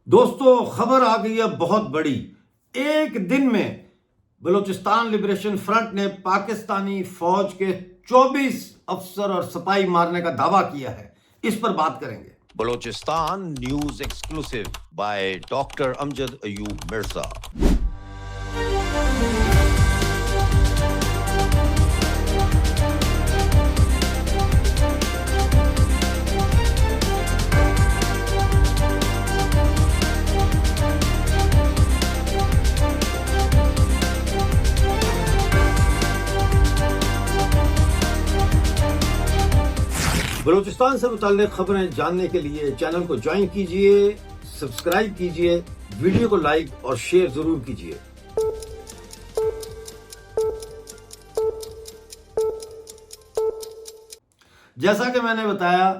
دوستو خبر آ گئی ہے بہت بڑی۔ ایک دن میں بلوچستان لبریشن فرنٹ نے پاکستانی فوج کے 24 افسر اور سپاہی مارنے کا دعویٰ کیا ہے۔ اس پر بات کریں گے۔ Balochistan news exclusive by doctor Amjad Ayub Mirza. Balochistan سے متعلق خبریں جاننے کے لیے چینل کو جوائن کیجئے، سبسکرائب کیجئے، ویڈیو کو لائک اور شیئر ضرور کیجئے۔ جیسا کہ میں نے بتایا،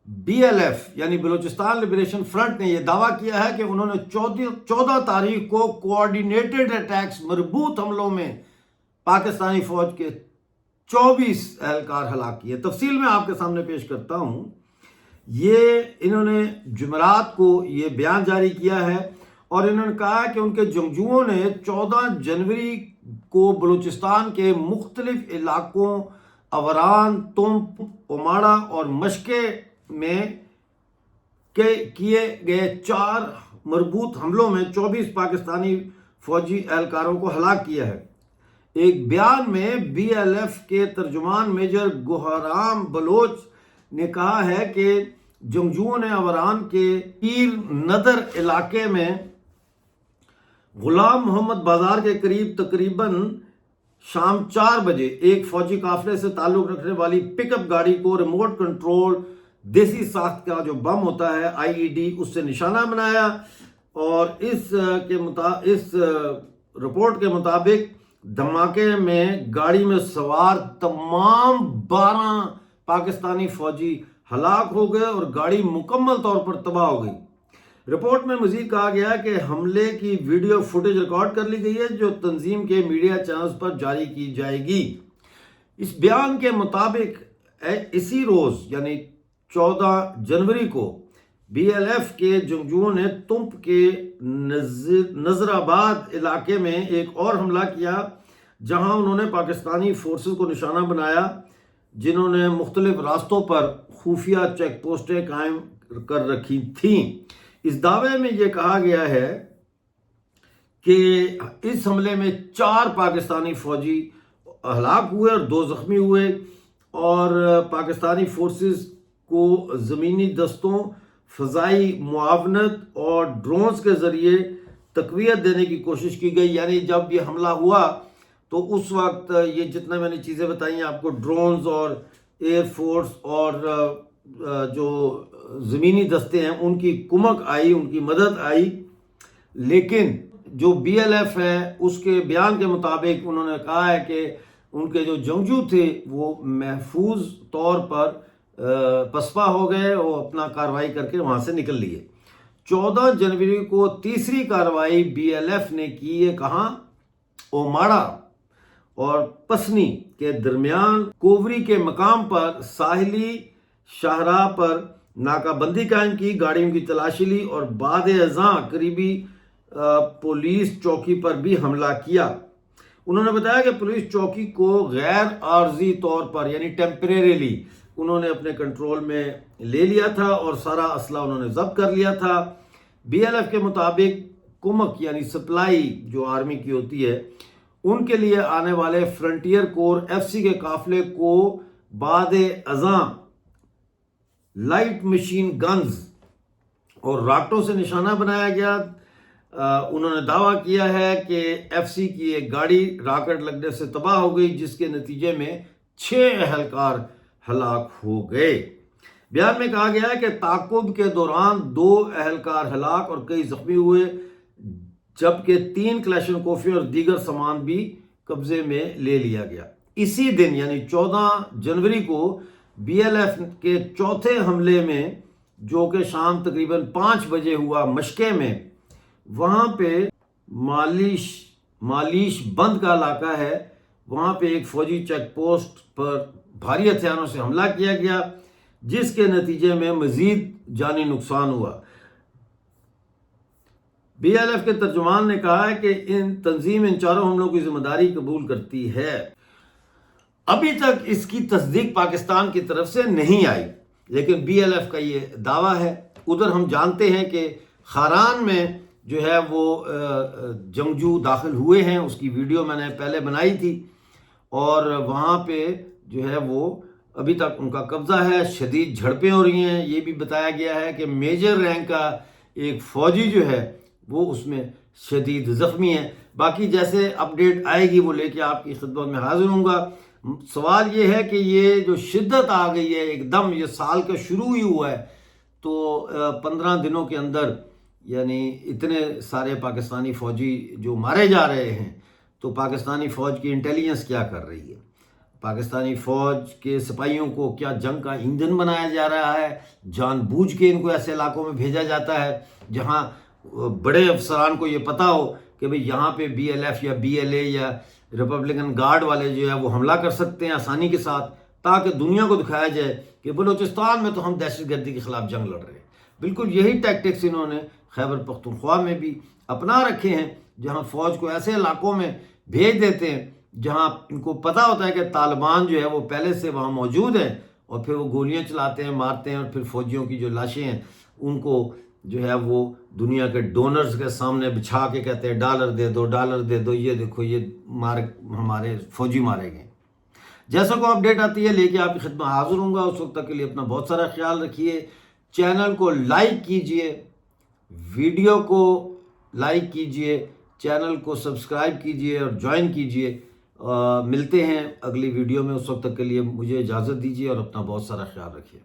بی ایل ایف یعنی بلوچستان لبریشن فرنٹ نے یہ دعویٰ کیا ہے کہ انہوں نے 14 تاریخ کو کوآرڈینیٹڈ اٹیکس مربوط حملوں میں پاکستانی فوج کے 24 اہلکار ہلاک کیے۔ تفصیل میں آپ کے سامنے پیش کرتا ہوں۔ انہوں نے جمعرات کو یہ بیان جاری کیا ہے اور انہوں نے کہا کہ ان کے جنگجوؤں نے 14 جنوری کو بلوچستان کے مختلف علاقوں اوران، تمپ، اوماڑا اور مشکے میں کیے گئے 4 مربوط حملوں میں 24 پاکستانی فوجی اہلکاروں کو ہلاک کیا ہے۔ ایک بیان میں بی ایل ایف کے ترجمان میجر گوہرام بلوچ نے کہا ہے کہ جنگجوؤں نے اوران کے پیر ندر علاقے میں غلام محمد بازار کے قریب تقریباً شام 4 بجے ایک فوجی قافلے سے تعلق رکھنے والی پک اپ گاڑی کو ریموٹ کنٹرول دیسی ساخت کا جو بم ہوتا ہے IED اس سے نشانہ بنایا، اور اس رپورٹ کے مطابق دھماکے میں گاڑی میں سوار تمام 12 پاکستانی فوجی ہلاک ہو گئے اور گاڑی مکمل طور پر تباہ ہو گئی۔ رپورٹ میں مزید کہا گیا کہ حملے کی ویڈیو فوٹیج ریکارڈ کر لی گئی ہے جو تنظیم کے میڈیا چینلز پر جاری کی جائے گی۔ اس بیان کے مطابق اسی روز یعنی 14 جنوری کو بی ایل ایف کے جنگجوؤں نے تمپ کے نظر آباد علاقے میں ایک اور حملہ کیا، جہاں انہوں نے پاکستانی فورسز کو نشانہ بنایا جنہوں نے مختلف راستوں پر خفیہ چیک پوسٹیں قائم کر رکھی تھیں۔ اس دعوے میں یہ کہا گیا ہے کہ اس حملے میں 4 پاکستانی فوجی ہلاک ہوئے اور 2 زخمی ہوئے، اور پاکستانی فورسز کو زمینی دستوں، فضائی معاونت اور ڈرونز کے ذریعے تقویت دینے کی کوشش کی گئی۔ یعنی جب یہ حملہ ہوا تو اس وقت یہ جتنا میں نے چیزیں بتائی ہیں آپ کو، ڈرونز اور ایئر فورس اور جو زمینی دستے ہیں ان کی کمک آئی، ان کی مدد آئی، لیکن جو بی ایل ایف ہے اس کے بیان کے مطابق انہوں نے کہا ہے کہ ان کے جو جنگجو تھے وہ محفوظ طور پر پسپا ہو گئے اور اپنا کارروائی کر کے وہاں سے نکل لیے۔ 14 جنوری کو تیسری کارروائی بی ایل ایف نے کی ہے کہاں؟ اوماڑا اور پسنی کے درمیان کووری کے مقام پر ساحلی شاہراہ پر ناکہ بندی قائم کی، گاڑیوں کی تلاشی لی اور بعد ازاں قریبی پولیس چوکی پر بھی حملہ کیا۔ انہوں نے بتایا کہ پولیس چوکی کو غیر عارضی طور پر یعنی ٹیمپریریلی انہوں نے اپنے کنٹرول میں لے لیا تھا اور سارا اسلحہ انہوں نے ضبط کر لیا تھا۔ بی ایل ایف کے مطابق کمک یعنی سپلائی جو آرمی کی ہوتی ہے ان کے لیے آنے والے فرنٹیئر کور FCC کے قافلے کو بعد ازاں لائٹ مشین گنز اور راکٹوں سے نشانہ بنایا گیا۔ انہوں نے دعویٰ کیا ہے کہ FCC کی ایک گاڑی راکٹ لگنے سے تباہ ہو گئی جس کے نتیجے میں 6 اہلکار ہلاک ہو گئے۔ بیان میں کہا گیا ہے کہ تعاقب کے دوران 2 اہلکار ہلاک اور کئی زخمی ہوئے، جبکہ 3 کلاشنکوفیں اور دیگر سامان بھی قبضے میں لے لیا گیا۔ اسی دن یعنی 14 جنوری کو بی ایل ایف کے چوتھے حملے میں جو کہ شام تقریباً 5 بجے ہوا مشکے میں، وہاں پہ مالیش بند کا علاقہ ہے، وہاں پہ ایک فوجی چیک پوسٹ پر بھاری ہتھیاروں سے حملہ کیا گیا جس کے نتیجے میں مزید جانی نقصان ہوا۔ بی ایل ایف کے ترجمان نے کہا ہے کہ تنظیم ان چاروں حملوں کی ذمہ داری قبول کرتی ہے۔ ابھی تک اس کی تصدیق پاکستان کی طرف سے نہیں آئی، لیکن بی ایل ایف کا یہ دعویٰ ہے۔ ادھر ہم جانتے ہیں کہ خاران میں جو ہے وہ جنگجو داخل ہوئے ہیں، اس کی ویڈیو میں نے پہلے بنائی تھی، اور وہاں پہ جو ہے وہ ابھی تک ان کا قبضہ ہے، شدید جھڑپیں ہو رہی ہیں۔ یہ بھی بتایا گیا ہے کہ میجر رینک کا ایک فوجی جو ہے وہ اس میں شدید زخمی ہے۔ باقی جیسے اپڈیٹ آئے گی وہ لے کے آپ کی خدمت میں حاضر ہوں گا۔ سوال یہ ہے کہ یہ جو شدت آ گئی ہے ایک دم، یہ سال کا شروع ہی ہوا ہے، تو 15 دنوں کے اندر یعنی اتنے سارے پاکستانی فوجی جو مارے جا رہے ہیں، تو پاکستانی فوج کی انٹیلیجنس کیا کر رہی ہے؟ پاکستانی فوج کے سپاہیوں کو کیا جنگ کا ایندھن بنایا جا رہا ہے؟ جان بوجھ کے ان کو ایسے علاقوں میں بھیجا جاتا ہے جہاں بڑے افسران کو یہ پتہ ہو کہ بھئی یہاں پہ بی ایل ایف یا بی ایل اے یا ریپبلکن گارڈ والے جو ہے وہ حملہ کر سکتے ہیں آسانی کے ساتھ، تاکہ دنیا کو دکھایا جائے کہ بلوچستان میں تو ہم دہشت گردی کے خلاف جنگ لڑ رہے ہیں۔ بالکل یہی ٹیکٹکس انہوں نے خیبر پختونخوا میں بھی اپنا رکھے ہیں، جہاں فوج کو ایسے علاقوں میں بھیج دیتے ہیں جہاں ان کو پتہ ہوتا ہے کہ طالبان جو ہے وہ پہلے سے وہاں موجود ہیں، اور پھر وہ گولیاں چلاتے ہیں، مارتے ہیں، اور پھر فوجیوں کی جو لاشیں ہیں ان کو جو ہے وہ دنیا کے ڈونرز کے سامنے بچھا کے کہتے ہیں ڈالر دے دو، ڈالر دے دو، یہ دیکھو یہ ہمارے فوجی مارے گئے۔ جیسا کو اپڈیٹ آتی ہے لے کے آپ کی خدمت حاضر ہوں گا۔ اس وقت تک کے لیے اپنا بہت سارا خیال رکھیے۔ چینل کو لائک کیجئے، ویڈیو کو لائک کیجئے، چینل کو سبسکرائب کیجئے اور جوائن کیجئے۔ ملتے ہیں اگلی ویڈیو میں، اس وقت تک کے لیے مجھے اجازت دیجیے اور اپنا بہت سارا خیال رکھیے۔